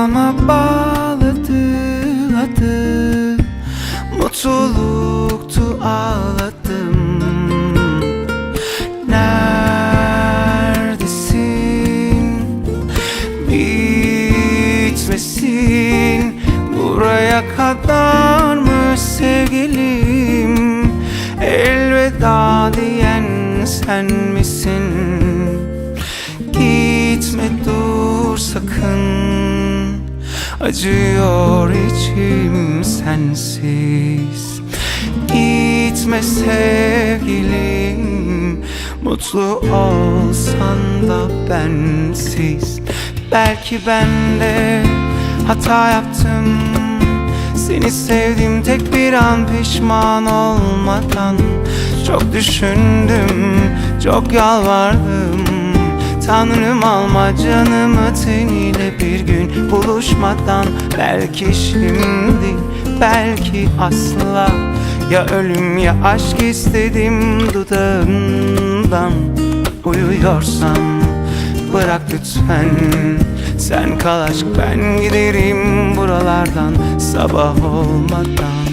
Rüyama bağladı, mutluluktu ağladım. Neredesin? Bitmesin buraya kadar mı sevgilim? Elveda diyen sen misin? Gitme dur sakın, acıyor içim sensiz. Gitme sevgilim, mutlu olsan da bensiz. Belki ben de hata yaptım, seni sevdim tek bir an pişman olmadan. Çok düşündüm, çok yalvardım. Tanrım alma canımı teniyle bir gün buluşmadan. Belki şimdi, belki asla. Ya ölüm ya aşk istedim dudağından. Uyuyorsam bırak lütfen, sen kal aşk ben giderim buralardan sabah olmadan.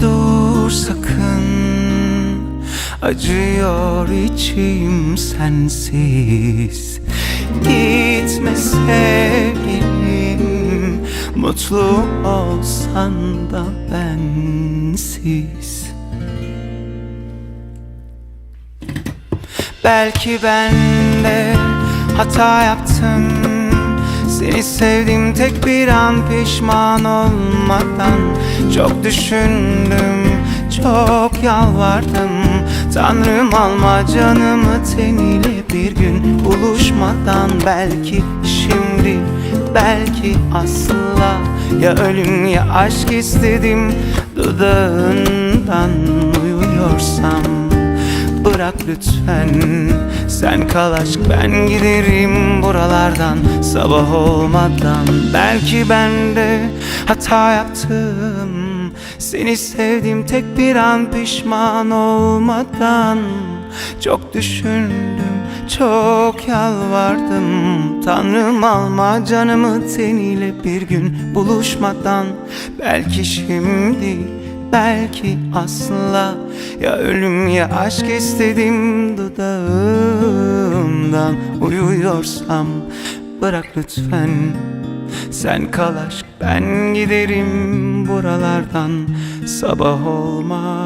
Dur sakın, acıyor içim sensiz. Gitme sevgilim, mutlu olsan da bensiz. Belki ben de hata yaptım, seni sevdim tek bir an pişman olmadan. Çok düşündüm, çok yalvardım. Tanrım alma canımı teniyle bir gün buluşmadan. Belki şimdi, belki asla. Ya ölüm ya aşk istedim dudağından. Uyuyorsam bırak lütfen, sen kal aşk ben giderim buralardan sabah olmadan. Belki ben de hata yaptım, seni sevdim tek bir an pişman olmadan. Çok düşündüm, çok yalvardım. Tanrım alma canımı teniyle bir gün buluşmadan. Belki şimdi, belki asla. Ya ölüm ya aşk istedim dudağımdan. Uyuyorsam bırak lütfen, sen kal aşk ben giderim buralardan sabah olmadan.